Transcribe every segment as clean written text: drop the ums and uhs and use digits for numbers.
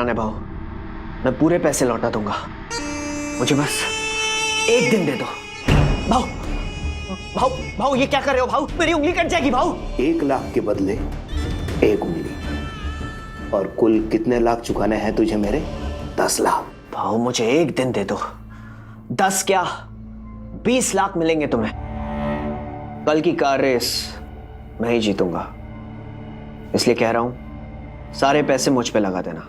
हैरान है भाऊ, मैं पूरे पैसे लौटा दूंगा, मुझे बस एक दिन दे दो। भाऊ भाऊ भाऊ ये क्या कर रहे हो भाऊ, मेरी उंगली कट जाएगी भाऊ। 1 लाख के बदले 1 उंगली, और कुल कितने लाख चुकाने हैं तुझे मेरे? 10 लाख। भाऊ मुझे एक दिन दे दो, 10 क्या 20 लाख मिलेंगे तुम्हें। कल की कार रेस मैं ही जीतूंगा, इसलिए कह रहा हूं सारे पैसे मुझ पे लगा देना।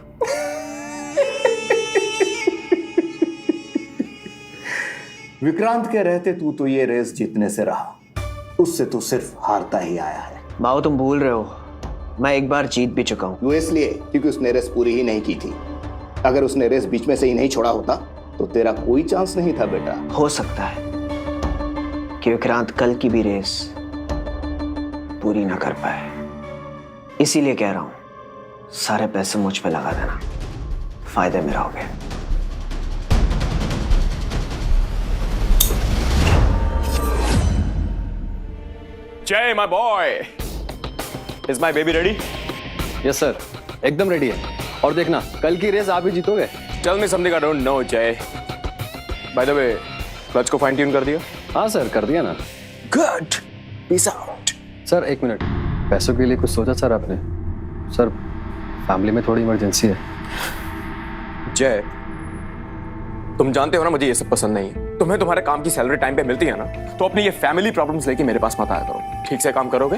विक्रांत के रहते तू तो ये रेस जीतने से रहा, उससे तू सिर्फ हारता ही आया है। भाऊ तुम भूल रहे हो, मैं एक बार जीत भी चुका हूं। वो इसलिए क्योंकि उसने रेस पूरी ही नहीं की थी। अगर उसने रेस बीच में से ही नहीं छोड़ा होता तो तेरा कोई चांस नहीं था बेटा। हो सकता है कि विक्रांत कल की भी रेस पूरी ना कर पाए, इसीलिए कह रहा हूं सारे पैसे मुझ पे लगा देना, फायदे में रहोगे। Jay my boy, is my baby ready? Yes sir, एकदम रेडी है। और देखना कल की रेस आप ही जीतोगे। Tell me something I don't know Jay. By the way, clutch को फाइन ट्यून कर दिया? हाँ सर, कर दिया ना। Good, peace out. Sir 1 minute, पैसों के लिए कुछ सोचा सर आपने? सर फैमिली में थोड़ी इमरजेंसी है। जय, तुम जानते हो ना मुझे ये सब पसंद नहीं है। तुम्हें तुम्हारे काम की सैलरी टाइम पे मिलती है ना, तो अपनी ये फैमिली प्रॉब्लम्स लेके मेरे पास मत आया करो। ठीक से काम करोगे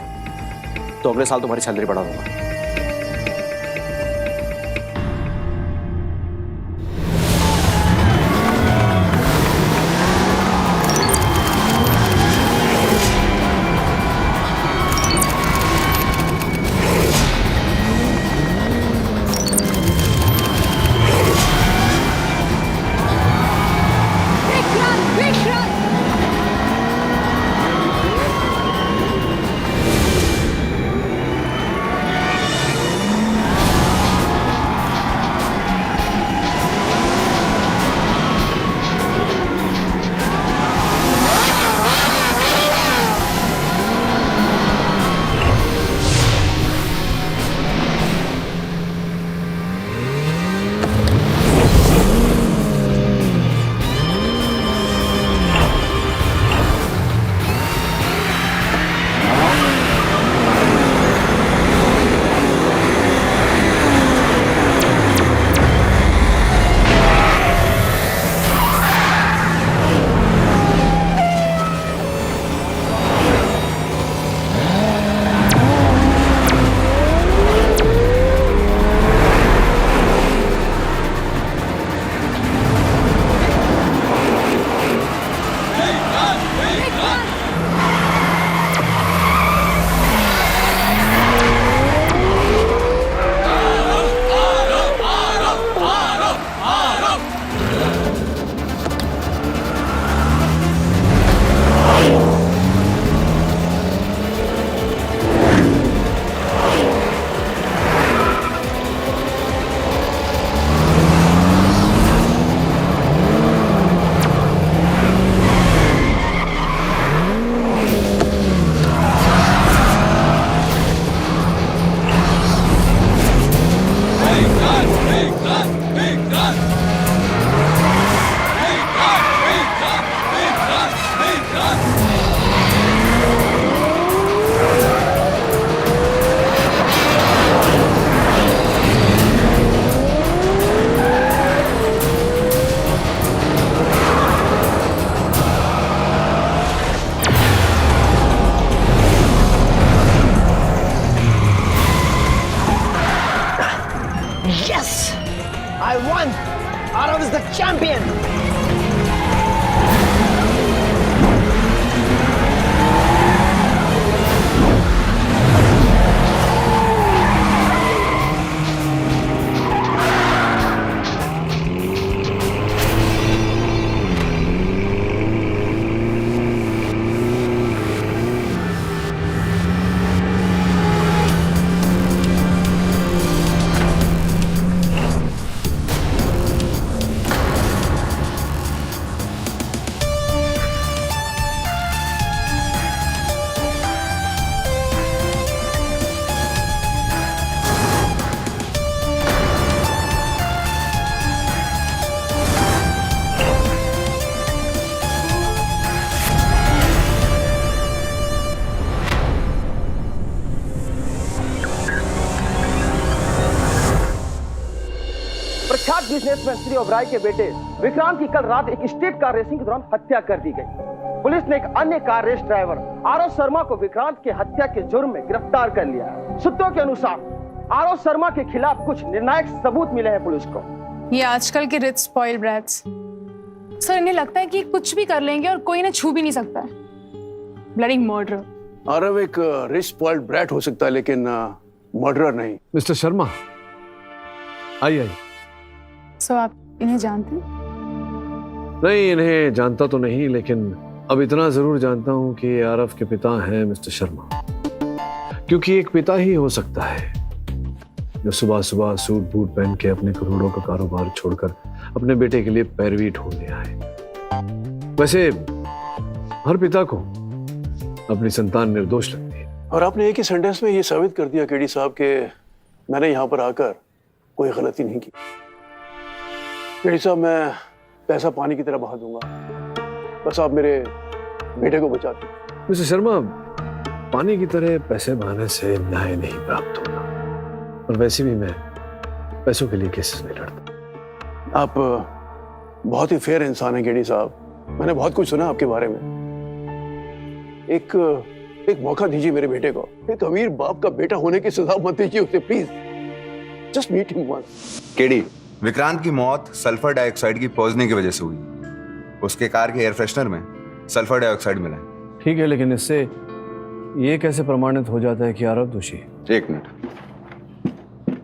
तो अगले साल तुम्हारी सैलरी बढ़ा दूंगा। बिजनेसमैन श्री ओबराय के बेटे विक्रांत की कल रात एक स्ट्रीट कार रेसिंग के दौरान हत्या कर दी गई। पुलिस ने एक अन्य car race driver Aarav Sharma को विक्रांत की हत्या के जुर्म में गिरफ्तार कर लिया है। सूत्रों के अनुसार आरव शर्मा के खिलाफ कुछ निर्णायक सबूत मिले हैं पुलिस को। ये आजकल के रिच स्पॉइल्ड ब्रैट्स, सर इन्हें लगता है कि कुछ भी कर लेंगे और कोई इन्हें छू भी नहीं सकता है। Bloody murder. आरव एक रिच स्पॉइल्ड ब्रैट हो सकता है लेकिन मर्डरर नहीं। मिस्टर शर्मा, आइए। सो आप इन्हें जानते हैं? नहीं, इन्हें जानता तो नहीं, लेकिन अब इतना जरूर जानता हूं कि आरव के पिता हैं मिस्टर शर्मा, क्योंकि एक पिता ही हो सकता है जो सुबह सुबह सूट बूट पहन के अपने करोड़ों का कारोबार छोड़कर अपने बेटे के लिए पैरवी ढूंढने आए। वैसे हर पिता को अपनी संतान निर्दोष लगती है। और आपने एक ही सेंटेंस में ये साबित कर दिया केडी साहब के मैंने यहाँ पर आकर कोई गलती नहीं की। केडी साहब, मैं पैसा पानी की तरह बहा दूंगा, बस आप मेरे बेटे को बचा दो। मिस्टर शर्मा, पानी की तरह पैसे बहाने से न्याय नहीं प्राप्त होगा, और वैसे भी मैं पैसों के लिए केसेस नहीं लड़ता। आप बहुत ही फेयर इंसान हैं केडी साहब, मैंने बहुत कुछ सुना आपके बारे में। एक मौका दीजिए मेरे बेटे को। एक अमीर बाप का बेटा होने की सजा मत दीजिए उसे, please just meet him once. KD, Vikrant की मौत सल्फर डाइऑक्साइड की पॉइजनिंग की वजह से हुई। उसके कार के एयर फ्रेशनर में सल्फर डाइऑक्साइड मिला है। ठीक है, लेकिन इससे ये कैसे प्रमाणित हो जाता है कि आरव दोषी है? एक मिनट,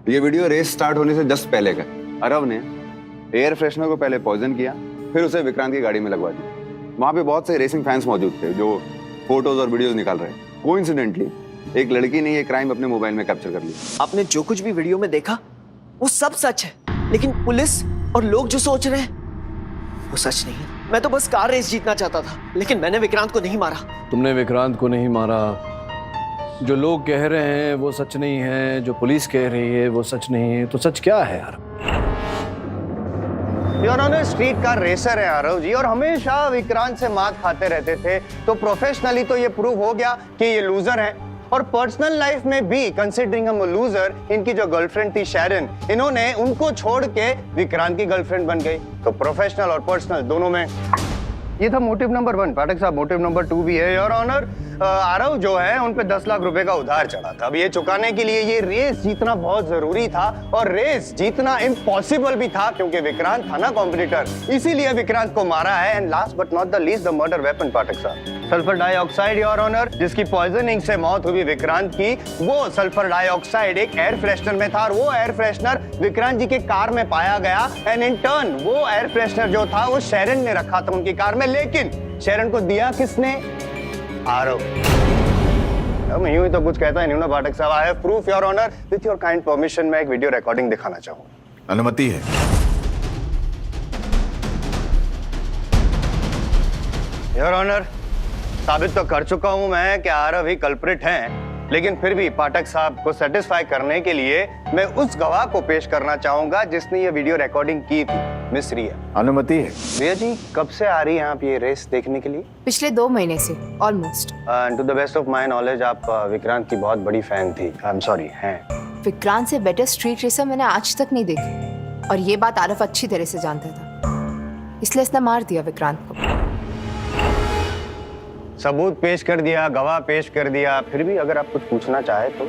ये वीडियो रेस स्टार्ट होने से जस्ट पहले का। आरव ने एयर फ्रेशनर को पहले पॉइजन किया, फिर उसे विक्रांत की गाड़ी में लगवा दिया। वहां पे बहुत से रेसिंग फैंस मौजूद थे जो फोटोज और वीडियोस निकाल रहे हैं। कोइंसिडेंटली एक लड़की ने ये क्राइम अपने मोबाइल में कैप्चर कर लिया। आपने जो कुछ भी वीडियो में देखा वो सब सच है, लेकिन पुलिस और लोग जो सोच रहे हैं वो सच नहीं है। मैं तो बस कार रेस जीतना चाहता था, लेकिन मैंने विक्रांत को नहीं मारा। तुमने विक्रांत को नहीं मारा। जो लोग कह रहे हैं वो सच नहीं है, जो पुलिस कह रही है वो सच नहीं है, तो सच क्या है यार? उन्होंने स्ट्रीट कार रेसर है आरव जी, और हमेशा विक्रांत से मात खाते रहते थे। तो प्रोफेशनली तो ये प्रूव हो गया कि ये लूजर है, और पर्सनल लाइफ में भी कंसिडरिंग हम लूजर, इनकी जो गर्लफ्रेंड थी शैरन, इन्होंने उनको छोड़ के विक्रांत की गर्लफ्रेंड बन गई। तो प्रोफेशनल और पर्सनल दोनों में ये था मोटिव नंबर 1। पाठक साहब, मोटिव नंबर 2 भी है। योर ऑनर, आरव जो है उन पे 10 लाख रुपए का उधार चढ़ा था। अब ये चुकाने के लिए ये रेस जीतना बहुत जरूरी था, और रेस जीतना इम्पॉसिबल भी था क्योंकि विक्रांत था ना कॉम्पिटिटर, इसीलिए विक्रांत को मारा है। And last but not the least, the murder weapon Pathak साहब, सल्फर डाइऑक्साइड। योर ऑनर, जिसकी पॉइजनिंग से मौत हुई विक्रांत की, वो सल्फर डाइऑक्साइड एक एयर फ्रेशनर में था, और वो एयर फ्रेशनर विक्रांत जी के कार में पाया गया। एंड इन टर्न वो एयर फ्रेशनर जो था वो शैरन ने रखा था उनकी कार में, लेकिन शैरन को दिया किसने? आरव। अब यूं ही तो कुछ कहता नहीं ना पाठक साहब। I have proof your honour, with your kind permission मैं एक वीडियो रिकॉर्डिंग दिखाना चाहूंगा। अनुमति है। योर ऑनर, साबित तो कर चुका हूं मैं कि आरव ही कल्प्रिट हैं, लेकिन फिर भी पाठक साहब को सेटिस्फाई करने के लिए मैं उस गवाह को पेश करना चाहूंगा जिसने ये वीडियो रिकॉर्डिंग की थी, मिस रिया। अनुमति है। रिया जी, कब से आ रही हैं आप ये रेस देखने के लिए? पिछले 2 महीने से almost. To the best of my knowledge आप विक्रांत की बहुत बड़ी फैन थी। आई एम सॉरी, हैं। विक्रांत से बेटर स्ट्रीट रेसर मैंने आज तक नहीं देखी, और ये बात आरव अच्छी तरह से जानता था, इसलिए इसने मार दिया विक्रांत को। सबूत पेश कर दिया, गवाह पेश कर दिया, फिर भी अगर आप कुछ पूछना चाहे तो।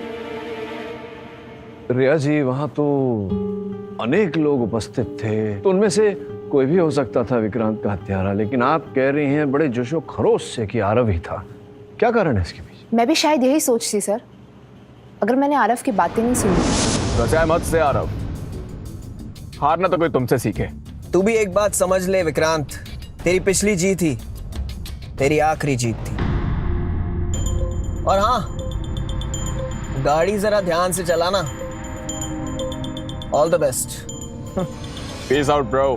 रिया जी, वहां तो अनेक लोग उपस्थित थे, तो उनमें से कोई भी हो सकता था विक्रांत का हत्यारा, लेकिन आप कह रही हैं बड़े जोशो खरोश से कि आरव ही था। क्या कारण है इसके पीछे? मैं भी शायद यही सोचती सर, अगर मैंने आरव की बातें नहीं सुनी। रचाए मत से आरव, हारना तो कोई तुमसे सीखे। तू भी एक बात समझ ले विक्रांत, तेरी पिछली जीत ही तेरी आखिरी जीत थी। और हाँ, गाड़ी जरा ध्यान से चलाना। All the best. Peace out bro.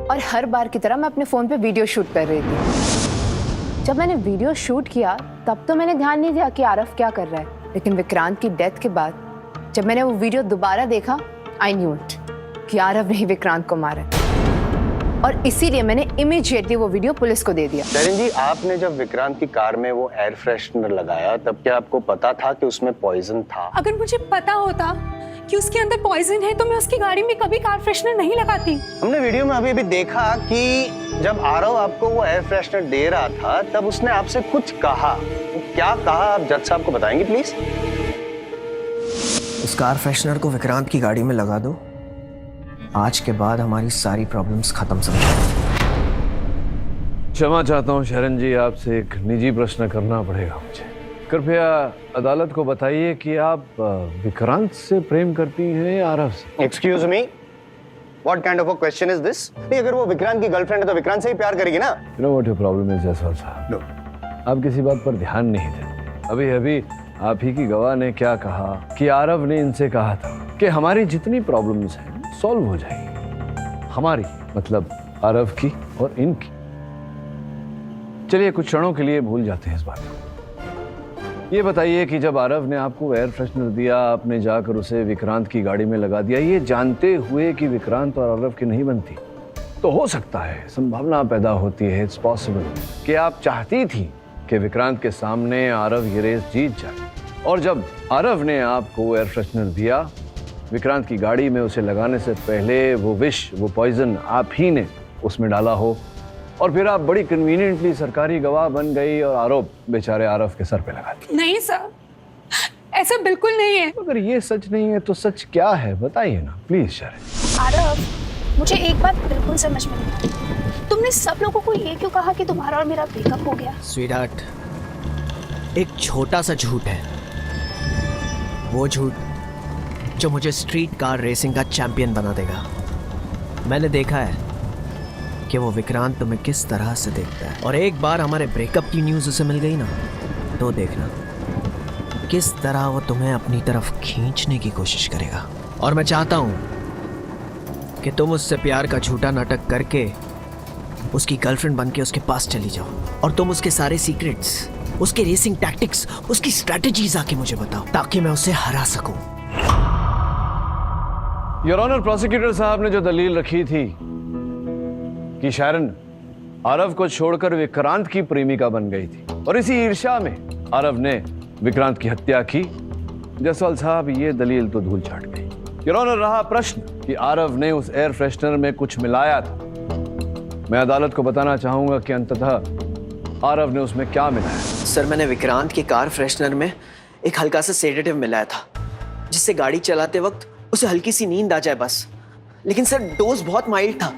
और हर बार की तरह मैं अपने फोन पे वीडियो शूट कर रही थी। जब मैंने वीडियो शूट किया तब तो मैंने ध्यान नहीं दिया कि आरव क्या कर रहा है, लेकिन विक्रांत की डेथ के बाद जब मैंने वो वीडियो दोबारा देखा, आई न्यू इट कि आरव ने ही विक्रांत को मारा, और इसीलिए मैंने इमीडिएटली वो वीडियो पुलिस को दे दिया। शैरन जी, आपने जब विक्रांत की कार में वो एयर फ्रेशनर लगाया तब क्या आपको पता था कि उसमें पॉइजन था? अगर मुझे पता होता कि उसके अंदर पॉइजन है तो मैं उसकी गाड़ी में कभी कार फ्रेशनर नहीं लगाती। हमने वीडियो में अभी भी देखा कि जब आरव आपको वो एयर फ्रेशनर दे रहा था तब उसने आपसे कुछ कहा। क्या कहा आप जज साहब को बताएंगे प्लीज? उस कार फ्रेशनर को विक्रांत की गाड़ी में लगा दो। आज के बाद हमारी सारी प्रॉब्लम्स खत्म समझो। क्षमा चाहता हूँ शरण जी, आपसे एक निजी प्रश्न करना पड़ेगा मुझे। कृपया अदालत को बताइए कि आप विक्रांत से प्रेम करती हैं या आरव से? Excuse me, what kind of a question is this? अगर वो विक्रांत की गर्लफ्रेंड है तो विक्रांत से ही प्यार करेगी ना? You know what your problem is, Jaiswal साहब? No. आप किसी बात पर ध्यान नहीं देते। अभी अभी आप ही की गवाह ने क्या कहा कि आरव ने इनसे कहा था कि हमारी जितनी प्रॉब्लम्स हैं सॉल्व हो जाएगी। हमारी मतलब आरव की और इनकी। चलिए कुछ क्षणों के लिए भूल जाते हैं इस बात को। ये बताइए कि जब आरव ने आपको एयर फ्रेशनर दिया, आपने जाकर उसे विक्रांत की गाड़ी में लगा दिया, ये जानते हुए कि विक्रांत और आरव की नहीं बनती, तो हो सकता है, संभावना पैदा होती है, इट्स पॉसिबल कि आप चाहती थी कि विक्रांत के सामने आरव ये रेस जीत जाए। और जब आरव ने आपको एयर फ्रेशनर दिया, विक्रांत की गाड़ी में उसे लगाने से पहले वो विष, वो पॉइजन आप ही ने उसमें डाला हो, और फिर आप बड़ी कन्वीनियंटली सरकारी गवाह बन गई और आरोप बेचारे आरव के सर पे लगा दिया। नहीं सर, ऐसा बिल्कुल नहीं है। अगर ये सच नहीं है तो सच क्या है, बताइए ना प्लीज शरण। आरव, मुझे एक बात बिल्कुल समझ में नहीं आई। तुमने सब लोगों को ये क्यों कहा कि तुम्हारा और मेरा ब्रेकअप हो गया? स्वीटहार्ट, एक छोटा सा झूठ है, वो झूठ जो मुझे स्ट्रीट कार रेसिंग का चैंपियन बना देगा। मैंने देखा है कि वो विक्रांत तुम्हें किस तरह से देखता है, और एक बार हमारे ब्रेकअप की न्यूज़ उसे मिल गई ना, तो देखना किस तरह वो तुम्हें अपनी तरफ खींचने की कोशिश करेगा। और मैं चाहता हूँ कि तुम उससे प्यार का झूठा नाटक करके उसकी गर्लफ्रेंड बन के उसके पास चली जाओ, और तुम उसके सारे सीक्रेट्स, उसके रेसिंग टैक्टिक्स, उसकी स्ट्रैटेजीज आके मुझे बताओ, ताकि मैं उसे हरा सकूं। योर ऑनर, प्रोसिक्यूटर साहब ने जो दलील रखी थी कि शरण आरव को छोड़कर विक्रांत की प्रेमिका बन गई थी और इसी ईर्ष्या में आरव ने विक्रांत की हत्या की, जायसवाल साहब ये दलील तो धूल चाट गई। योर ऑनर, रहा प्रश्न कि आरव ने उस एयर फ्रेशनर में कुछ मिलाया था। मैं अदालत को बताना चाहूंगा कि अंततः आरव ने उसमें क्या मिलाया। सर, मैंने विक्रांत के कार फ्रेशनर में एक हल्का सा सेडेटिव मिलाया था, जिससे गाड़ी चलाते वक्त उसे हल्की सी नींद आ जाए बस। लेकिन सर, डोज बहुत माइल्ड था,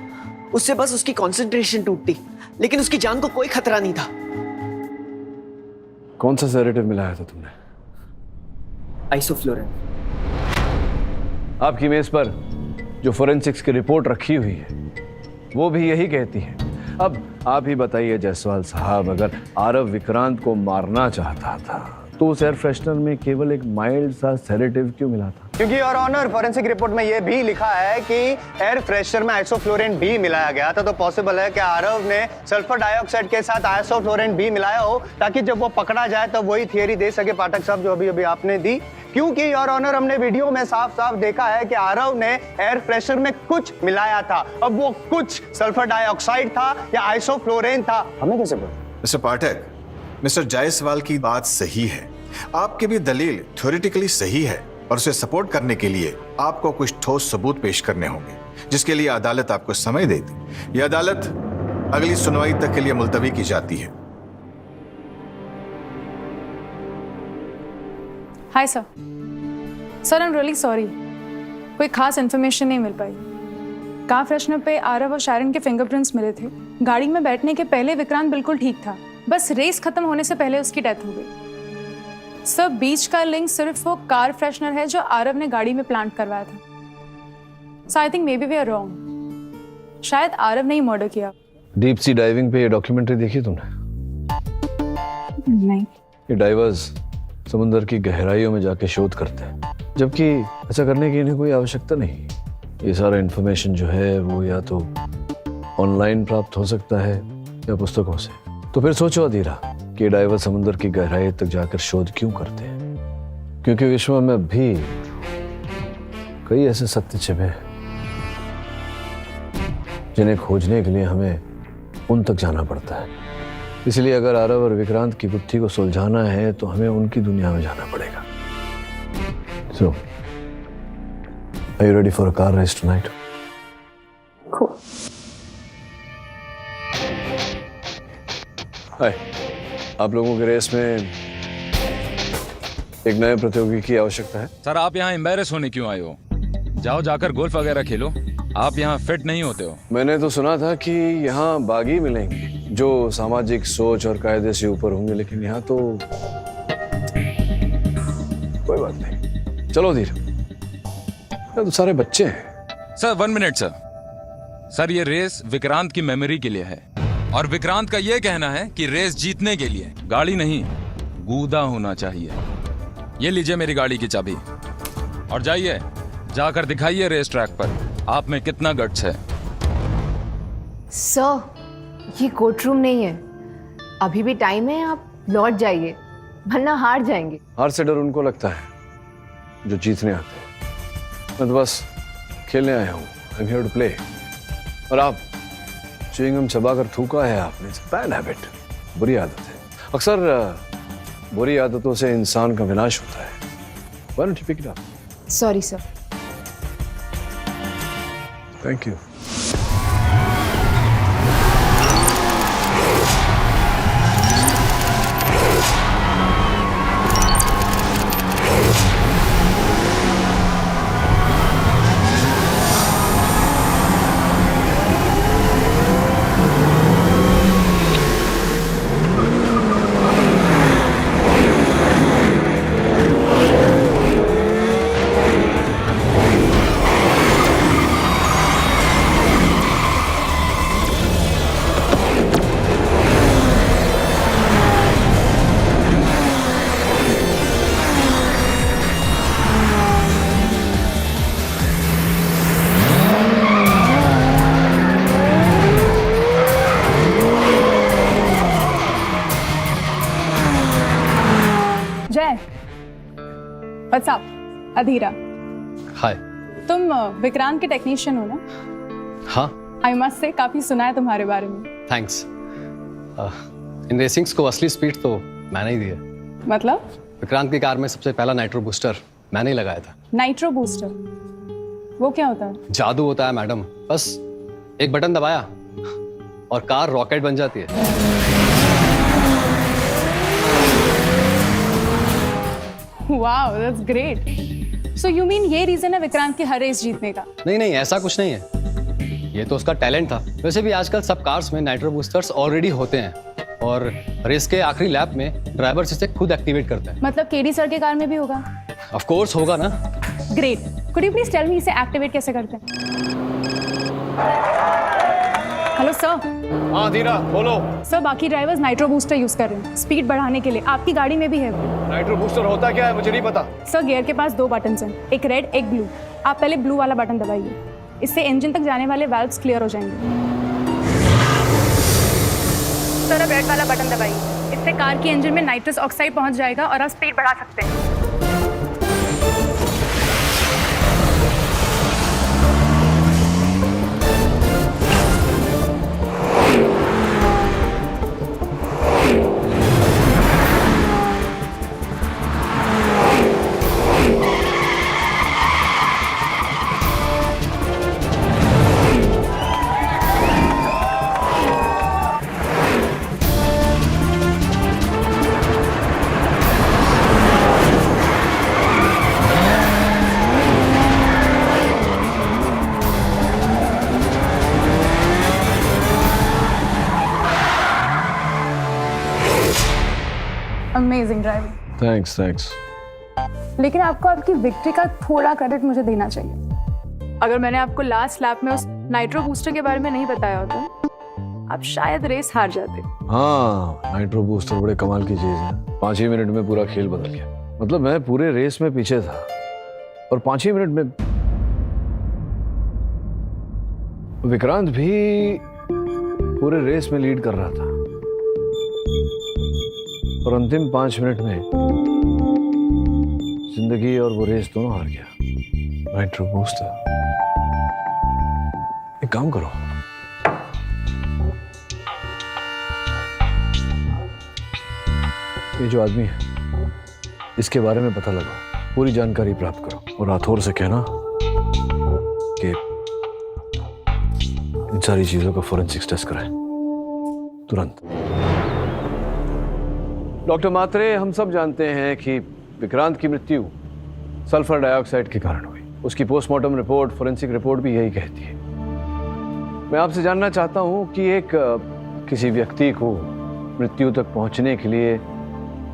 उससे बस उसकी कंसंट्रेशन टूटती, लेकिन उसकी जान को कोई खतरा नहीं था। कौन सा सेडेटिव मिलाया था तुमने? आइसोफ्लोरिन। आपकी मेज पर जो फोरेंसिक्स की रिपोर्ट रखी हुई है वो भी यही कहती है। अब आप ही बताइए जायसवाल साहब, अगर आरव विक्रांत को मारना चाहता था तो उस एयर फ्रेशनर में केवल एक माइल्ड सा सेडेटिव क्यों मिला था? क्योंकि और ऑनर, फोरेंसिक रिपोर्ट में यह भी लिखा है कि एयर फ्रेशनर में आइसोफ्लोरिन भी मिलाया गया था, तो पॉसिबल है कि आरव ने सल्फर डाइऑक्साइड के साथ आइसोफ्लोरिन भी मिलाया हो, ताकि जब वो पकड़ा जाए तो वही थियरी दे सके पाठक साहब जो अभी अभी आपने दी। क्योंकि और ऑनर, हमने वीडियो में साफ साफ देखा है कि आरव ने एयर फ्रेशनर में कुछ मिलाया था। अब वो कुछ सल्फर डाइऑक्साइड था या आइसोफ्लोरिन था, हमें कैसे पता? मिस्टर पाठक, मिस्टर जायसवाल की बात सही है, आपकी भी दलील थ्योरेटिकली सही है, और उसे सपोर्ट करने के लिए आपको कुछ ठोस सबूत पेश करने होंगे, जिसके लिए अदालत आपको समय देती। यह अदालत अगली सुनवाई तक के लिए मुलतवी की जाती है। Hi sir. Sir, I am really sorry, कोई खास इन्फॉर्मेशन नहीं मिल पाई। कार फ्रेशनर पे आरव और शारन के फिंगरप्रिंट्स मिले थे। गाड़ी में बैठने के पहले विक्रांत बिल्कुल ठीक था, बस रेस खत्म होने से पहले उसकी डेथ हो गई। सर, बीच का लिंक सिर्फ वो कार फ्रेशनर है जो आरव ने गाड़ी में प्लांट करवाया था। So I think maybe we are wrong. शायद आरव ने ही मर्डर किया। डीप सी डाइविंग पे ये डॉक्यूमेंट्री देखी तुमने? नहीं। ये डाइवर्स समुद्र की गहराइयों में जाके शोध करते हैं, जबकि ऐसा करने की इन्हें कोई आवश्यकता नहीं। ये सारा इंफॉर्मेशन जो है वो या तो ऑनलाइन प्राप्त हो सकता है या पुस्तकों से। तो फिर सोचो अधीरा कि डाइवर समुद्र की गहराई तक जाकर शोध क्यों करते हैं? क्योंकि विश्व में भी कई ऐसे सत्य छिपे हैं जिन्हें खोजने के लिए हमें उन तक जाना पड़ता है। इसलिए अगर आरव और विक्रांत की गुत्थी को सुलझाना है तो हमें उनकी दुनिया में जाना पड़ेगा। सो Are you ready for a car race tonight? Cool. हाय, आप लोगों के रेस में एक नए प्रतियोगी की आवश्यकता है। सर आप यहाँ एम्बेरस होने क्यों आए हो? जाओ जाकर गोल्फ वगैरह खेलो। आप यहाँ फिट नहीं होते हो। मैंने तो सुना था कि यहाँ बागी मिलेंगे जो सामाजिक सोच और कायदे से ऊपर होंगे, लेकिन यहाँ तो कोई बात नहीं। चलो धीरे, तो सारे बच्चे हैं। Sir 1 minute sir. सर ये रेस विक्रांत की मेमोरी के लिए है और विक्रांत का ये कहना है कि रेस जीतने के लिए गाड़ी नहीं गूदा होना चाहिए। ये लीजिए मेरी गाड़ी की चाबी और जाइए जाकर दिखाइए रेस ट्रैक पर आप में कितना गट्स है। सर ये कोर्ट रूम नहीं है, अभी भी टाइम है, आप लौट जाइए वरना हार जाएंगे। हार से डर उनको लगता है जो जीतने आते हैं। मैं तो बस खेलने आया हूँ। I'm here to play। और आप च्युइंगम चबाकर थूका है आपने। It's a bad habit। बुरी आदत है। अक्सर बुरी आदतों से इंसान का विनाश होता है। Why don't you pick it up? Sorry sir. Thank you। जय, व्हाट्स अप? अधीरा, हाय। तुम विक्रांत के टेक्नीशियन हो ना? हाँ, आई मस्ट से काफी सुना है तुम्हारे बारे में। थैंक्स। इन रेसिंग्स को असली स्पीड तो मैंने ही दी है। मतलब? विक्रांत की कार में सबसे पहला नाइट्रो बूस्टर मैंने ही लगाया था। नाइट्रो बूस्टर वो क्या होता है? जादू होता है मैडम, बस एक बटन दबाया और कार रॉकेट बन जाती है। Wow, that's great. So you mean ये रीजन है विक्रांत की हर रेस जीतने का? नहीं नहीं, ऐसा कुछ नहीं है, ये तो उसका टैलेंट था। वैसे भी आजकल सब कार्स में नाइट्रो बूस्टर्स ऑलरेडी होते हैं और रेस के आखिरी लैप में ड्राइवर इसे खुद एक्टिवेट करता है। मतलब केडी सर के कार में भी होगा? ऑफ कोर्स होगा ना। Great. Could you please tell me इसे एक्टिवेट कैसे करते हैं? Hello sir. हाँ धीरा, बोलो। सर बाकी ड्राइवर्स नाइट्रो बूस्टर यूज कर रहे हैं स्पीड बढ़ाने के लिए, आपकी गाड़ी में भी है वो। नाइट्रो बूस्टर होता क्या है मुझे नहीं पता। सर गियर के पास 2 बटन्स हैं, एक रेड एक ब्लू। आप पहले ब्लू वाला बटन दबाइए, इससे इंजन तक जाने वाले वाल्व्स क्लियर हो जाएंगे। सर अब रेड वाला बटन दबाइए, इससे कार की इंजन में नाइट्रस ऑक्साइड पहुंच जाएगा और आप स्पीड बढ़ा सकते हैं। Amazing driving. Thanks thanks. लेकिन आपको आपकी विक्ट्री का थोड़ा क्रेडिट मुझे देना चाहिए। अगर मैंने आपको लास्ट लैप में उस नाइट्रो बूस्टर के बारे में नहीं बताया होता, आप शायद रेस हार जाते। हाँ, नाइट्रो बूस्टर बड़े कमाल की चीज है। 5 ही मिनट में पूरा खेल बदल गया। मतलब मैं पूरे रेस में पीछे था और 5 ही मिनट में विक्रांत भी पूरे रेस में लीड कर रहा था और अंतिम 5 मिनट में जिंदगी और वो रेस दोनों हार गया। Nitro booster. एक काम करो, ये जो आदमी है इसके बारे में पता लगाओ, पूरी जानकारी प्राप्त करो और राठौर से कहना कि इन सारी चीजों का फोरेंसिक्स टेस्ट कराएं तुरंत। डॉक्टर मात्रे, हम सब जानते हैं कि विक्रांत की मृत्यु सल्फर डाइऑक्साइड के कारण हुई। उसकी पोस्टमार्टम रिपोर्ट, फोरेंसिक रिपोर्ट भी यही कहती है। मैं आपसे जानना चाहता हूं कि किसी व्यक्ति को मृत्यु तक पहुंचने के लिए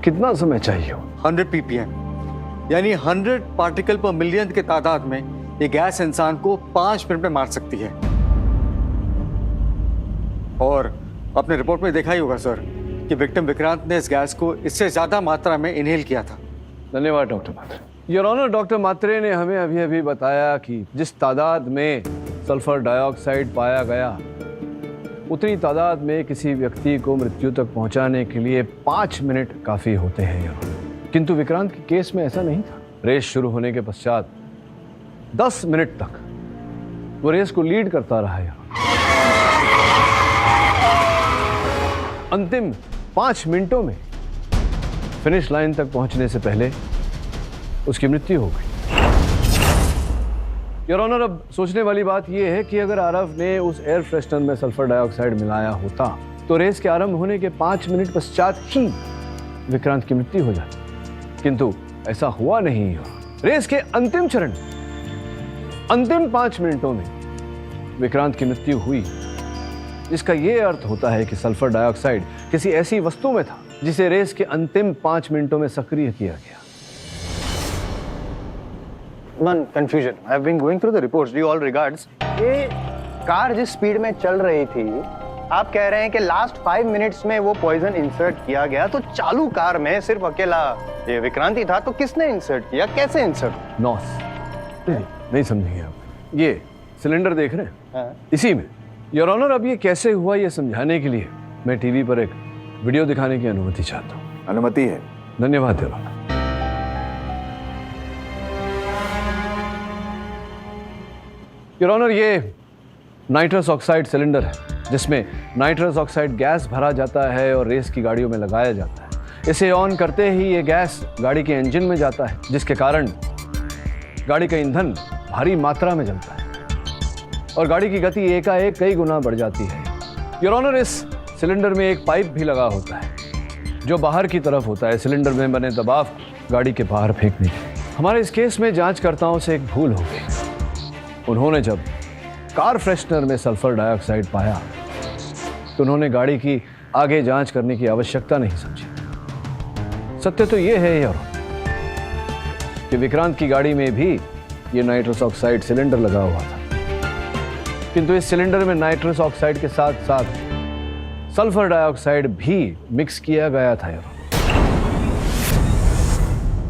कितना समय चाहिए हो? 100 ppm यानी 100 पार्टिकल पर मिलियन के तादाद में ये गैस इंसान को 5 मिनट में मार सकती है। और अपने रिपोर्ट में देखा ही होगा सर कि विक्टिम विक्रांत ने इस गैस को इससे ज्यादा मात्रा में इनहेल किया था। धन्यवाद doctor Matre. Your honour, doctor Matre ने हमें अभी अभी बताया कि जिस तादाद में सल्फर डाइऑक्साइड पाया गया उतनी तादाद में किसी व्यक्ति को मृत्यु तक पहुंचाने के लिए 5 मिनट काफी होते हैं योर ऑनर। किंतु विक्रांत के केस में ऐसा नहीं था। रेस शुरू होने के पश्चात 10 मिनट तक वो रेस को लीड करता रहा योर ऑनर। अंतिम 5 मिनटों में फिनिश लाइन तक पहुंचने से पहले उसकी मृत्यु हो गई। योर ऑनर, अब सोचने वाली बात यह है कि अगर आरव ने उस एयर फ्रेशनर में सल्फर डाइऑक्साइड मिलाया होता तो रेस के आरंभ होने के 5 मिनट पश्चात ही विक्रांत की मृत्यु हो जाती। किंतु ऐसा हुआ नहीं। रेस के अंतिम चरण, अंतिम 5 मिनटों में विक्रांत की मृत्यु हुई, जिसका यह अर्थ होता है कि सल्फर डाइऑक्साइड किसी ऐसी वस्तु में था जिसे रेस के अंतिम 5 मिनटों में सक्रिय किया गया। One confusion. I've been going through the reports. Due all regards. ये कार जिस स्पीड में चल रही थी, आप कह रहे हैं कि लास्ट 5 मिनट्स में वो पॉइजन इंसर्ट किया गया, तो चालू कार में सिर्फ अकेला ये विक्रांति था, तो किसने इंसर्ट किया, कैसे इंसर्ट? नॉस नहीं समझेंगे आप। ये सिलेंडर देख रहे हैं? हाँ। इसी में। योर ऑनर, अब ये कैसे हुआ ये समझाने के लिए मैं टीवी पर एक वीडियो दिखाने की अनुमति चाहता हूँ। अनुमति है। धन्यवाद योर ऑनर। योर ऑनर, ये नाइट्रस ऑक्साइड सिलेंडर है जिसमें नाइट्रस ऑक्साइड गैस भरा जाता है और रेस की गाड़ियों में लगाया जाता है। इसे ऑन करते ही ये गैस गाड़ी के इंजन में जाता है, जिसके कारण गाड़ी का ईंधन भारी मात्रा में जलता है और गाड़ी की गति एकाएक कई गुना बढ़ जाती है। योर ऑनर, इस सिलेंडर में एक पाइप भी लगा होता है जो बाहर की तरफ होता है, सिलेंडर में बने दबाव गाड़ी के बाहर फेंकने की। हमारे इस केस में जांचकर्ताओं से एक भूल हो गई। उन्होंने जब कार फ्रेशनर में सल्फर डाइऑक्साइड पाया तो उन्होंने गाड़ी की आगे जांच करने की आवश्यकता नहीं समझी। सत्य तो यह है यार कि विक्रांत की गाड़ी में भी ये नाइट्रस ऑक्साइड सिलेंडर लगा हुआ था, किंतु इस सिलेंडर में नाइट्रस ऑक्साइड के साथ साथ सल्फर डाइऑक्साइड भी मिक्स किया गया था यार।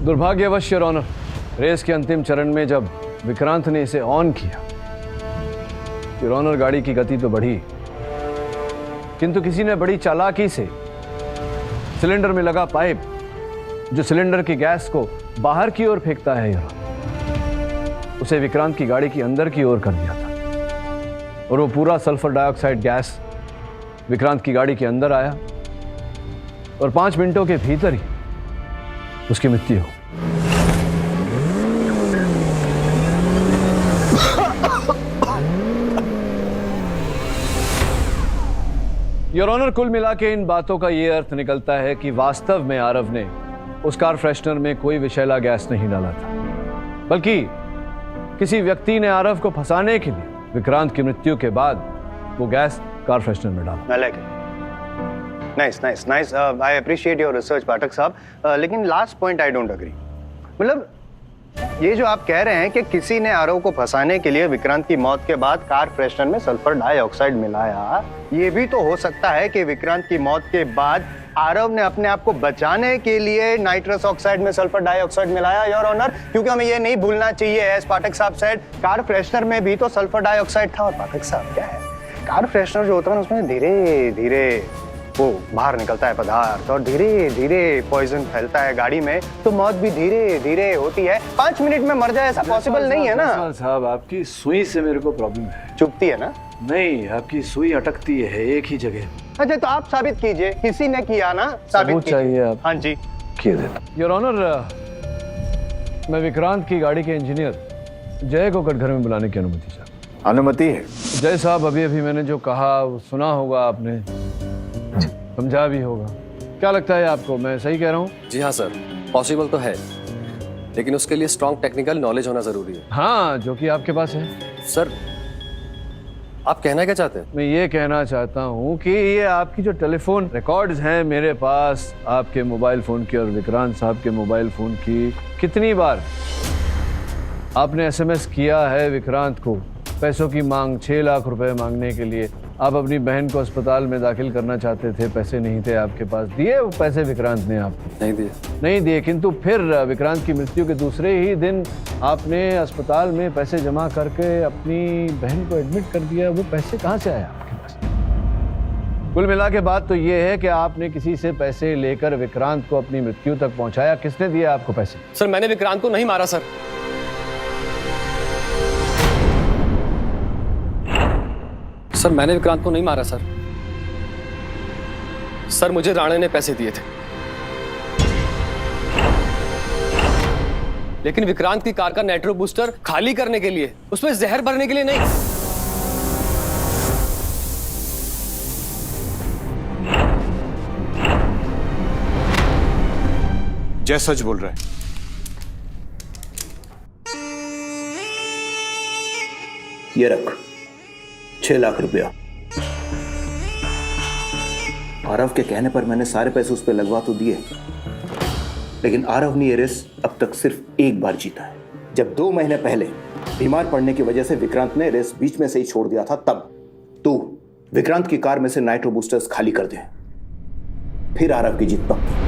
दुर्भाग्यवश योर ऑनर, रेस के अंतिम चरण में जब विक्रांत ने इसे ऑन किया, योर ऑनर, गाड़ी की गति तो बढ़ी, किंतु किसी ने बड़ी चालाकी से सिलेंडर में लगा पाइप जो सिलेंडर की गैस को बाहर की ओर फेंकता है योर ऑनर, उसे विक्रांत की गाड़ी की अंदर की ओर कर दिया था और वो पूरा सल्फर डाइऑक्साइड गैस विक्रांत की गाड़ी के अंदर आया और 5 मिनटों के भीतर ही उसकी मृत्यु हो। योर ऑनर, कुल मिला के इन बातों का यह अर्थ निकलता है कि वास्तव में आरव ने उस कार फ्रेशनर में कोई विषैला गैस नहीं डाला था, बल्कि किसी व्यक्ति ने आरव को फंसाने के लिए विक्रांत की मृत्यु के बाद वो गैस कार फ्रेशनर में डाला। I like it. Nice. I appreciate your research, पाठक साहब। लेकिन last point I don't agree. मतलब ये जो आप कह रहे हैं कि किसी ने आरव को फंसाने के लिए विक्रांत की मौत के बाद कार फ्रेशनर में सल्फर डाइऑक्साइड मिलाया, ये भी तो हो सकता है कि विक्रांत की मौत के बाद आरव ने अपने आप को बचाने के लिए नाइट्रस ऑक्साइड में सल्फर डाइऑक्साइड मिलाया योर ऑनर, क्योंकि हमें ये नहीं भूलना चाहिए, एज पाठक साहब सेड, कार फ्रेशनर में भी तो सल्फर डाइऑक्साइड था। और पाठक साहब क्या है, कार फ्रेशनर जो होता है उसमें धीरे धीरे वो बाहर निकलता है पदार्थ और धीरे धीरे पॉइजन फैलता है गाड़ी में, तो मौत भी धीरे धीरे होती है। 5 मिनट में मर जाए ऐसा पॉसिबल नहीं है ना साहब। आपकी सुई से मेरे को प्रॉब्लम है। चुभती है ना? नहीं, आपकी सुई अटकती है एक ही जगह। अच्छा, तो आप साबित कीजिए, किसी ने किया ना, साबित चाहिए आप। हाँ जी, किए देना। योर ऑनर, मैं विक्रांत की गाड़ी के इंजीनियर जय को कटघर में बुलाने की अनुमति चाहता हूं। अनुमति है। जय साहब, अभी अभी मैंने जो कहा वो सुना होगा आपने, समझा भी होगा। क्या लगता है आपको, मैं सही कह रहा हूँ? जी हाँ सर, पॉसिबल तो है, लेकिन उसके लिए स्ट्रॉन्ग टेक्निकल नॉलेज होना जरूरी है। हाँ, जो कि आपके पास है। सर, आप कहना क्या चाहते हैं? मैं ये कहना चाहता हूँ कि ये आपकी जो टेलीफोन रिकॉर्ड्स हैं मेरे पास, आपके मोबाइल फ़ोन की और विक्रांत साहब के मोबाइल फ़ोन की, कितनी बार आपने एसएमएस किया है विक्रांत को पैसों की मांग, 6 लाख रुपए मांगने के लिए। आप अपनी बहन को अस्पताल में दाखिल करना चाहते थे, पैसे नहीं थे आपके पास, दिए वो पैसे विक्रांत ने आपको? नहीं दिए, किंतु फिर विक्रांत की मृत्यु के दूसरे ही दिन आपने अस्पताल में पैसे जमा करके अपनी बहन को एडमिट कर दिया। वो पैसे कहाँ से आए आपके पास? कुल मिला के बात तो ये है कि आपने किसी से पैसे लेकर विक्रांत को अपनी मृत्यु तक पहुंचाया। किसने दिया आपको पैसे? सर, मैंने विक्रांत को नहीं मारा सर। सर, मैंने विक्रांत को नहीं मारा सर। सर, मुझे राणे ने पैसे दिए थे, लेकिन विक्रांत की कार का नाइट्रो बूस्टर खाली करने के लिए, उसमें जहर भरने के लिए नहीं। जय सच बोल रहा है। ये रख 6 लाख रुपया। आरव के कहने पर मैंने सारे पैसे उस पर लगवा तो दिए, लेकिन आरव ने ये रेस अब तक सिर्फ एक बार जीता है। जब 2 महीने पहले बीमार पड़ने की वजह से विक्रांत ने रेस बीच में से ही छोड़ दिया था, तब तू विक्रांत की कार में से नाइट्रो बूस्टर्स खाली कर दे, फिर आरव की जीत पक्की।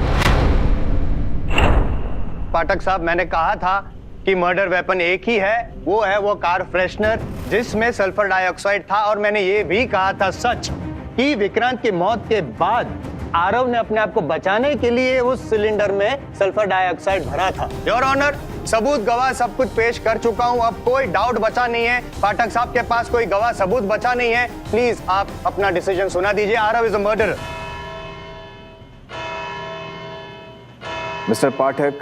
पाठक साहब, मैंने कहा था कि मर्डर वेपन एक ही है, वो कार फ्रेशनर जिसमें सल्फर डाइऑक्साइड था। और मैंने ये भी कहा था सच कि विक्रांत की मौत के बाद आरव ने अपने आप को बचाने के लिए उस सिलेंडर में सल्फर डाइऑक्साइड भरा था। योर ऑनर, सबूत गवाह सब कुछ पेश कर चुका हूं, अब कोई डाउट बचा नहीं है। पाठक साहब के पास कोई गवाह सबूत बचा नहीं है। प्लीज आप अपना डिसीजन सुना दीजिए। Aarav is a murderer. Mister Pathak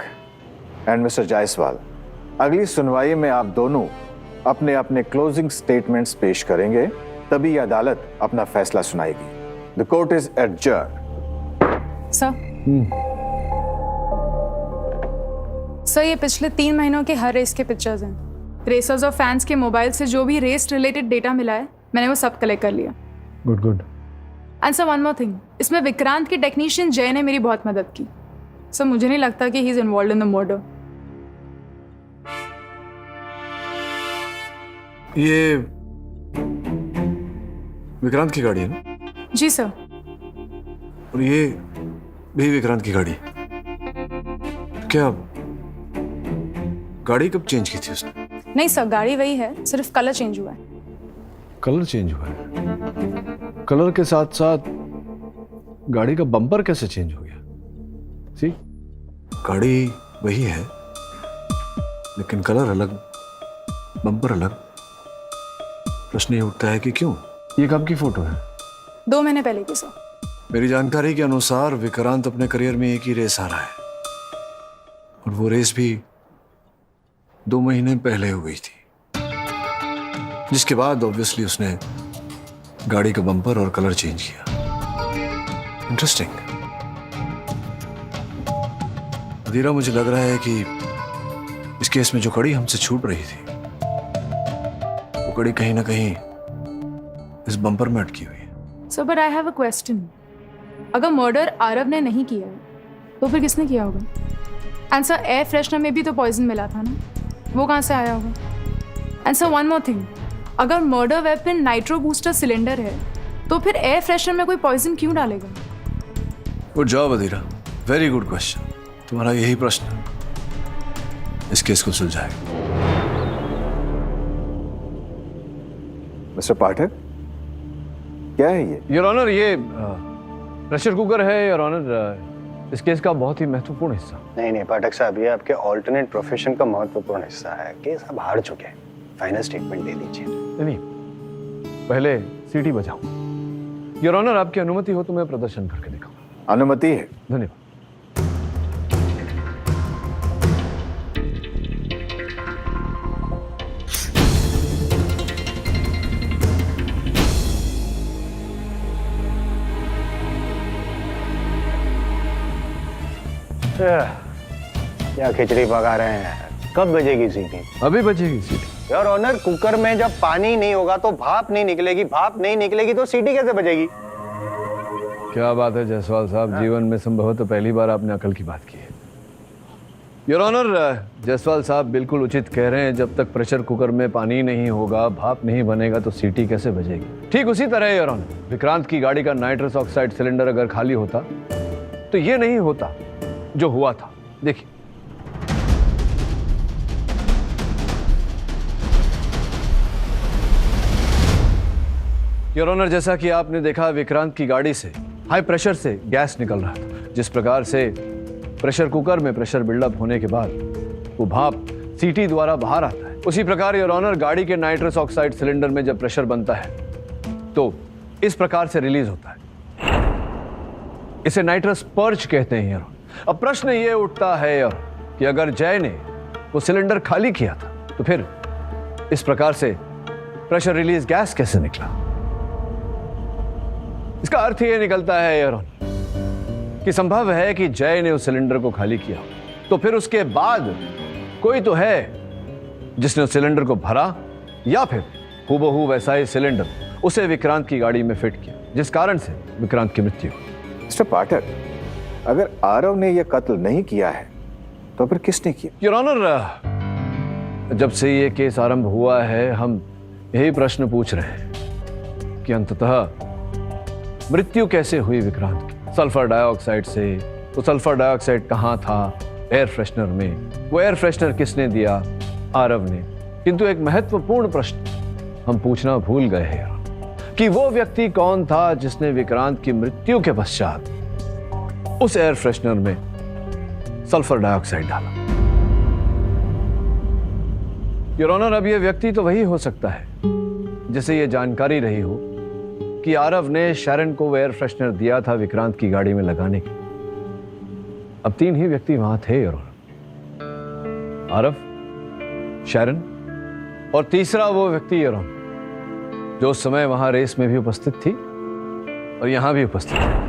and mister Jaiswal, अगली सुनवाई में आप दोनों अपने अपने क्लोजिंग स्टेटमेंट्स पेश करेंगे, तभी अदालत अपना फैसला सुनाएगी। The court is adjourned. Sir, ये पिछले 3 महीनों के हर रेस के पिक्चर्स हैं। रेसर्स और फैंस के मोबाइल से जो भी रेस रिलेटेड डेटा मिला है, मैंने वो सब कलेक्ट कर लिया। Good. And sir, one more thing, इसमें विक्रांत के टेक्नीशियन जय ने मेरी बहुत मदद की। सर, मुझे नहीं लगता कि he is involved in the murder. ये विक्रांत की गाड़ी है ना? जी सर। और ये भी विक्रांत की गाड़ी? क्या गाड़ी कब चेंज की थी उसने? नहीं सर, गाड़ी वही है, सिर्फ कलर चेंज हुआ है। कलर चेंज हुआ है? कलर के साथ साथ गाड़ी का बम्पर कैसे चेंज हो गया? सी, गाड़ी वही है लेकिन कलर अलग, बम्पर अलग। प्रश्न ये उठता है कि क्यों? ये कब की फोटो है? 2 महीने पहले की सर। मेरी जानकारी के अनुसार विक्रांत अपने करियर में एक ही रेस आ रहा है, और वो रेस भी 2 महीने पहले हो गई थी, जिसके बाद ऑब्वियसली उसने गाड़ी का बम्पर और कलर चेंज किया। इंटरेस्टिंग। अधीरा, मुझे लग रहा है कि इस केस में जो कड़ी हमसे छूट रही थी, वो कड़ी कहीं ना कहीं इस बम्पर में अटकी हुई है। So but I have a question. अगर मर्डर आरव ने नहीं किया है, तो फिर किसने किया होगा? एंड सर, एयर फ्रेशनर में भी तो पॉइजन मिला था ना, वो कहाँ से आया होगा? And sir, one more thing, अगर murder weapon nitro booster cylinder है, तो फिर एयर फ्रेशनर में कोई पॉइजन क्यों डालेगा? गुड जॉब अधीरा, वेरी गुड क्वेश्चन। तुम्हारा यही प्रश्न इस केस को सुलझाएगा। मिस्टर पाठक, क्या है ये? योर ऑनर, ये प्रेशर कुकर है योर ऑनर, इस केस का बहुत ही महत्वपूर्ण हिस्सा। नहीं पाठक साहब, ये आपके ऑल्टरनेट प्रोफेशन का महत्वपूर्ण हिस्सा है। केस आप हार चुके हैं, फाइनल स्टेटमेंट दे दीजिए। नहीं, पहले सीटी बजाओ। योर ऑनर, आपकी अनुमति हो तो मैं प्रदर्शन करके दिखाऊं। अनुमति है। धन्यवाद। क्या खिचड़ी पका रहे हैं? कब बजेगी सीटी? अभी बजेगी सीटी। योर ऑनर, कुकर में जब पानी नहीं होगा तो भाप नहीं निकलेगी, भाप नहीं निकलेगी तो सीटी कैसे बजेगी? क्या बात है जायसवाल साहब, जीवन में संभवतः पहली बार आपने अकल की बात की है। योर ऑनर, जायसवाल साहब बिल्कुल उचित कह रहे हैं। जब तक प्रेशर कुकर में पानी नहीं होगा, भाप नहीं बनेगा तो सीटी कैसे बजेगी। ठीक उसी तरह योर ऑनर, विक्रांत की गाड़ी का नाइट्रस ऑक्साइड सिलेंडर अगर खाली होता तो ये नहीं होता जो हुआ था। देखिए, योर ऑनर, जैसा कि आपने देखा विक्रांत की गाड़ी से हाई प्रेशर से गैस निकल रहा था। जिस प्रकार से प्रेशर कुकर में प्रेशर बिल्डअप होने के बाद वो भाप सीटी द्वारा बाहर आता है, उसी प्रकार योर ऑनर गाड़ी के नाइट्रस ऑक्साइड सिलेंडर में जब प्रेशर बनता है तो इस प्रकार से रिलीज होता है। इसे नाइट्रस पर्च कहते हैं योर ऑनर। अब प्रश्न ये उठता है यार कि अगर जय ने वो सिलेंडर खाली किया था तो फिर इस प्रकार से प्रेशर रिलीज गैस कैसे निकला। इसका अर्थ ये निकलता है यार कि संभव है कि जय ने उस सिलेंडर को खाली किया, तो फिर उसके बाद कोई तो है जिसने उस सिलेंडर को भरा, या फिर हूबहू वैसा ही सिलेंडर उसे विक्रांत की गाड़ी में फिट किया, जिस कारण से विक्रांत की मृत्यु हुई। मिस्टर पाठक, अगर आरव ने यह कत्ल नहीं किया है तो फिर किसने किया? योर ऑनर, जब से ये केस आरंभ हुआ है हम यही प्रश्न पूछ रहे हैं कि अंततः मृत्यु कैसे हुई विक्रांत की। सल्फर डाइऑक्साइड से, वो सल्फर डाइऑक्साइड कहाँ था? एयर फ्रेशनर में। वो एयर फ्रेशनर किसने दिया? आरव ने। किंतु एक महत्वपूर्ण प्रश्न हम पूछना भूल गए हैं कि वो व्यक्ति कौन था जिसने विक्रांत की मृत्यु के पश्चात उस एयर फ्रेशनर में सल्फर डाइऑक्साइड डाला। योर ऑनर, अब यह व्यक्ति तो वही हो सकता है जिसे यह जानकारी रही हो कि आरव ने शैरन को एयर फ्रेशनर दिया था विक्रांत की गाड़ी में लगाने के। अब 3 ही व्यक्ति वहां थे योर ऑनर, आरव, शैरन और तीसरा वो व्यक्ति योर ऑनर जो उस समय वहां रेस में भी उपस्थित थी और यहां भी उपस्थित थी।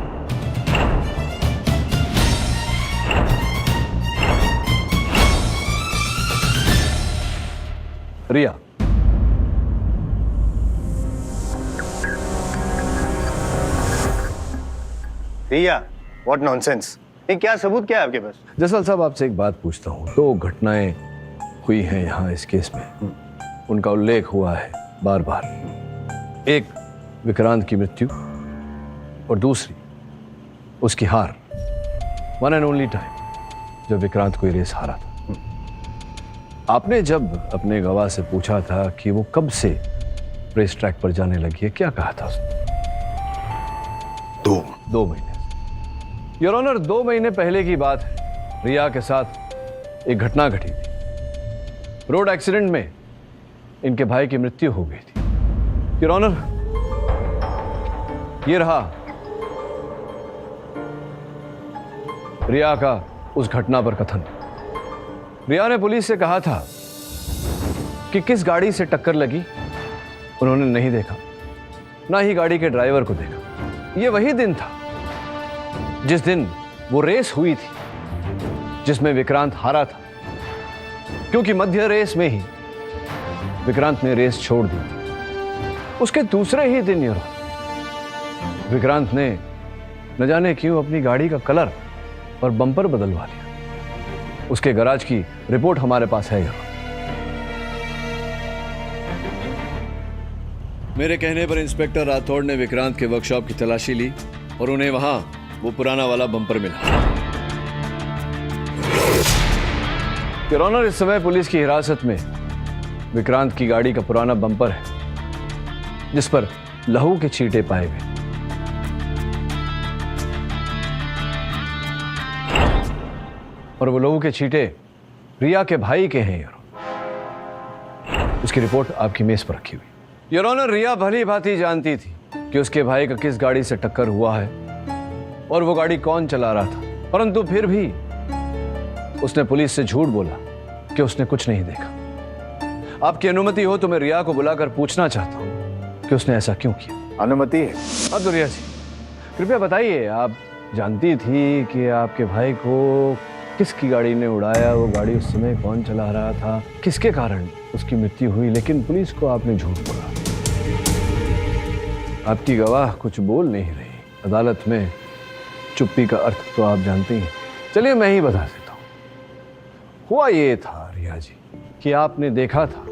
रिया। रिया, व्हाट नॉनसेंस। ये क्या सबूत क्या है आपके पास? जसल साहब, आपसे एक बात पूछता हूं। 2 घटनाएं हुई हैं यहां इस केस में, उनका उल्लेख हुआ है बार बार। एक विक्रांत की मृत्यु और दूसरी उसकी हार, वन एंड ओनली टाइम जब विक्रांत कोई रेस हारा था। आपने जब अपने गवाह से पूछा था कि वो कब से रेस ट्रैक पर जाने लगी है, क्या कहा था उसने? 2 महीने। योर ऑनर, 2 महीने पहले की बात है। रिया के साथ एक घटना घटी थी। रोड एक्सीडेंट में इनके भाई की मृत्यु हो गई थी। योर ऑनर, ये रहा रिया का उस घटना पर कथन। रिया ने पुलिस से कहा था कि किस गाड़ी से टक्कर लगी उन्होंने नहीं देखा, ना ही गाड़ी के ड्राइवर को देखा। ये वही दिन था जिस दिन वो रेस हुई थी जिसमें विक्रांत हारा था, क्योंकि मध्य रेस में ही विक्रांत ने रेस छोड़ दी। उसके दूसरे ही दिन यार विक्रांत ने न जाने क्यों अपनी गाड़ी का कलर और बम्पर बदलवा लिया। उसके गैराज की रिपोर्ट हमारे पास है यार। मेरे कहने पर इंस्पेक्टर राठौड़ ने विक्रांत के वर्कशॉप की तलाशी ली और उन्हें वहां वो पुराना वाला बम्पर मिला। योर ऑनर, इस समय पुलिस की हिरासत में विक्रांत की गाड़ी का पुराना बम्पर है जिस पर लहू के छींटे पाए गए। और वो लहू के छींटे रिया के भाई के हैं यार। उसकी रिपोर्ट आपकी मेज पर रखी हुई। योर ऑनर, रिया भली भांति जानती थी कि उसके भाई का किस गाड़ी से टक्कर हुआ है और वो गाड़ी कौन चला रहा था, परंतु फिर भी उसने पुलिस से झूठ बोला कि उसने कुछ नहीं देखा। आपकी अनुमति हो तो मैं रिया को बुलाकर पूछना चाहता हूं कि उसने ऐसा क्यों किया। अनुमति है? हाँ तो रिया जी, कृपया बताइए, आप जानती थी कि आपके भाई को किसकी गाड़ी ने उड़ाया, वो गाड़ी उस समय कौन चला रहा था, किसके कारण उसकी मृत्यु हुई, लेकिन पुलिस को आपने झूठ बोला। आपकी गवाह कुछ बोल नहीं रही। अदालत में चुप्पी का अर्थ तो आप जानते ही हैं। चलिए मैं ही बता देता हूँ। हुआ ये था रिया जी कि आपने देखा था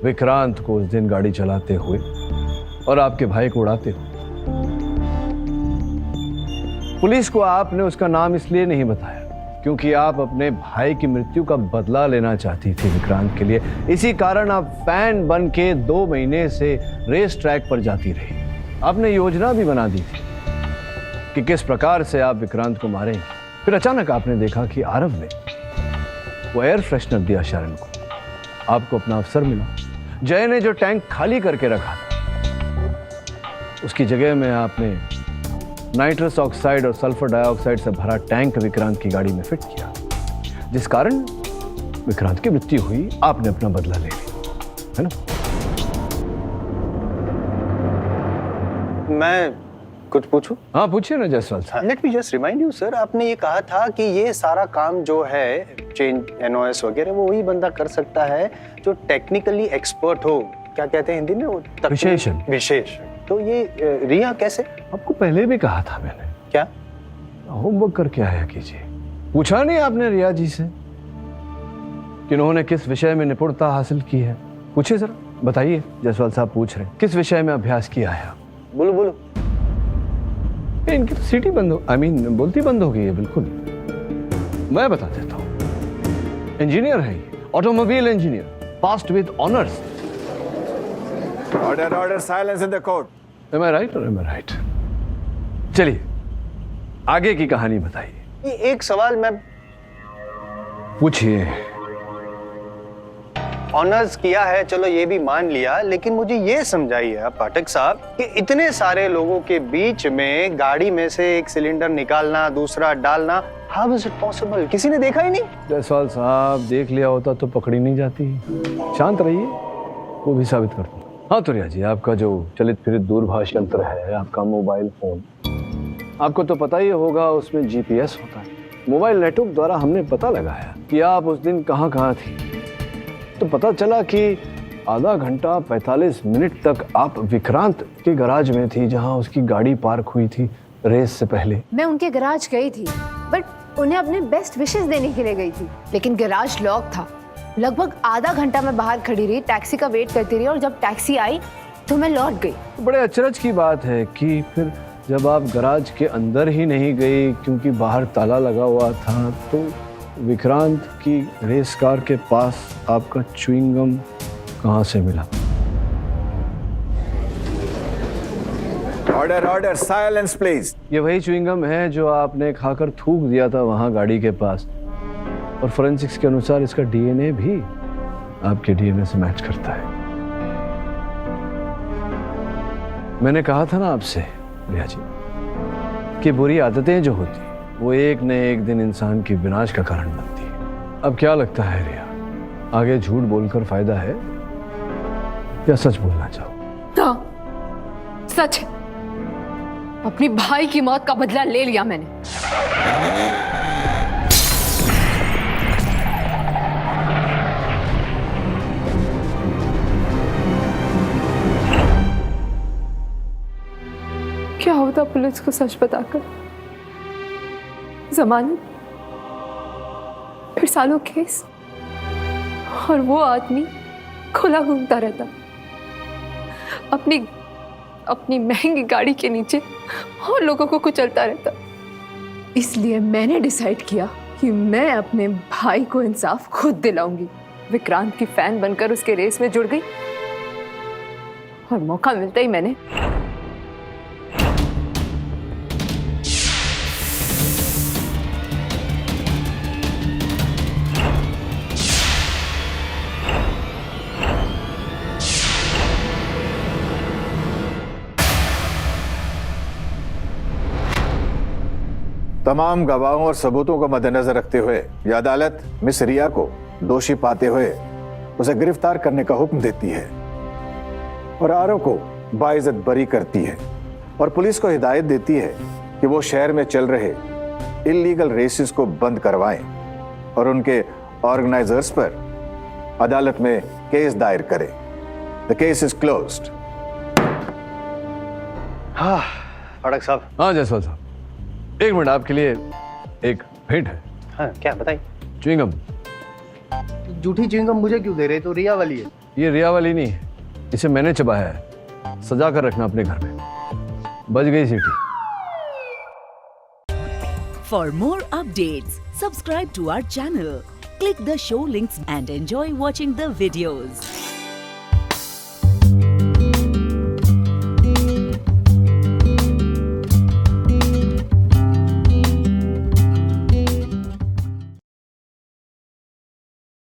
विक्रांत को उस दिन गाड़ी चलाते हुए और आपके भाई को उड़ाते हुए। पुलिस को आपने उसका नाम इसलिए नहीं बताया क्योंकि आप अपने भाई की मृत्यु का बदला लेना चाहती थी विक्रांत के लिए। इसी कारण आप फैन बन के 2 महीने से रेस ट्रैक पर जाती रही। आपने योजना भी बना दी थी कि किस प्रकार से आप विक्रांत को मारेंगे। फिर अचानक आपने देखा कि आरव ने वो एयर फ्रेशनर दिया शरण को। आपको अपना अफसर मिला। जय ने जो टैंक खाली करके रखा था उसकी जगह में आपने नाइट्रस ऑक्साइड और सल्फर डाइऑक्साइड से भरा टैंक विक्रांत की गाड़ी में फिट किया, जिस कारण विक्रांत की मृत्यु हुई। आपने अपना बदला ले लिया, है ना? मैं कुछ पूछूं? हाँ पूछिए ना जायसवाल साहब। Let me just remind you sir, आपने ये कहा था कि ये सारा काम जो है चेंज एनओएस वगैरह वो वही बंदा कर सकता है जो टेक्निकली एक्सपर्ट हो। क्या कहते हैं हिंदी में वो? विशेष। तो ये रिया कैसे? आपको पहले भी कहा था मैंने। क्या? होमवर्क करके आया कीजिए। पूछा नहीं आपने रिया जी से कि उन्होंने किस विषय में निपुणता हासिल की है? पूछिए जरा, बताइए। जायसवाल साहब पूछ रहे हैं किस विषय में अभ्यास किया है। बोलो बोलो। इनकी तो सीटी बंद हो, बोलती बंद हो गई है। बिल्कुल मैं बता देता हूँ। इंजीनियर है ये, automobile engineer, passed with honours. Order, silence in the court. Am I right or am I right? चलिए आगे की कहानी बताइए। एक सवाल मैं पूछिए। ऑनर्स किया है, चलो ये भी मान लिया, लेकिन मुझे ये समझाइए आप पाठक साहब कि इतने सारे लोगों के बीच में गाड़ी में से एक सिलेंडर निकालना, दूसरा डालना, हाउ इज इट पॉसिबल? किसी ने देखा ही नहीं। जायसवाल साहब देख लिया होता तो पकड़ी नहीं जाती। शांत रहिए, वो भी साबित करता हूँ। हाँ तो रिया जी, आपका जो चलित फिरित दूरभाष यंत्र है, आपका मोबाइल फोन, आपको तो पता ही होगा उसमें जीपीएस होता है। मोबाइल नेटवर्क द्वारा हमने पता लगाया कि आप उस दिन कहाँ थी। तो पता चला कि आधा घंटा 45 मिनट तक आप विक्रांत के गराज में थी, जहां उसकी गाड़ी पार्क हुई थी रेस से पहले। मैं उनके गराज गई थी, बट उन्हें अपने बेस्ट विशेस देने के लिए गई थी, लेकिन गराज लॉक था। लगभग आधा घंटा मैं बाहर खड़ी रही, टैक्सी का वेट करती रही, और जब टैक्सी आई तो मैं लौट गई। बड़े अचरज की बात है कि फिर जब आप गराज के अंदर ही नहीं गई क्योंकि बाहर ताला लगा हुआ था, तो विक्रांत की रेस कार के पास आपका च्युइंगम कहां से मिला? Order, silence please. ये वही च्युइंगम है जो आपने खाकर थूक दिया था वहां गाड़ी के पास, और फोरेंसिक्स के अनुसार इसका डीएनए भी आपके डीएनए से मैच करता है। मैंने कहा था ना आपसे रिया जी कि बुरी आदतें जो होती वो एक न एक दिन इंसान की विनाश का कारण बनती है। अब क्या लगता है रिया, आगे झूठ बोलकर फायदा है या सच बोलना चाहो? हाँ, सच है। अपनी भाई की मौत का बदला ले लिया मैंने। क्या होता पुलिस को सच बताकर? जमानत, फिर सालों केस, और वो आदमी खुला घूमता रहता अपनी महंगी गाड़ी के नीचे और लोगों को कुचलता रहता। इसलिए मैंने डिसाइड किया कि मैं अपने भाई को इंसाफ खुद दिलाऊंगी। विक्रांत की फैन बनकर उसके रेस में जुड़ गई, और मौका मिलता ही मैंने तमाम गवाहों और सबूतों को मद्देनजर रखते हुए यह अदालत मिस रिया को दोषी पाते हुए उसे गिरफ्तार करने का हुक्म देती है और आरव को बाइज्जत बरी करती है, और पुलिस को हिदायत देती है कि वो शहर में चल रहे इल्लीगल रेसेस को बंद करवाएं और उनके ऑर्गेनाइजर्स पर अदालत में केस दायर करें। The case is closed. हाँ फड़क साहब। हाँ जायसवाल साहब, एक मिनट, आपके लिए एक भेंट है। हाँ क्या बताइए। च्युइंगम। झूठी च्युइंगम मुझे क्यों दे रहे? तो रिया वाली है। ये रिया वाली नहीं है, इसे मैंने चबाया है। सजा कर रखना अपने घर में। बज गई सीटी। For more updates, subscribe to our channel, click the show links and enjoy watching the videos.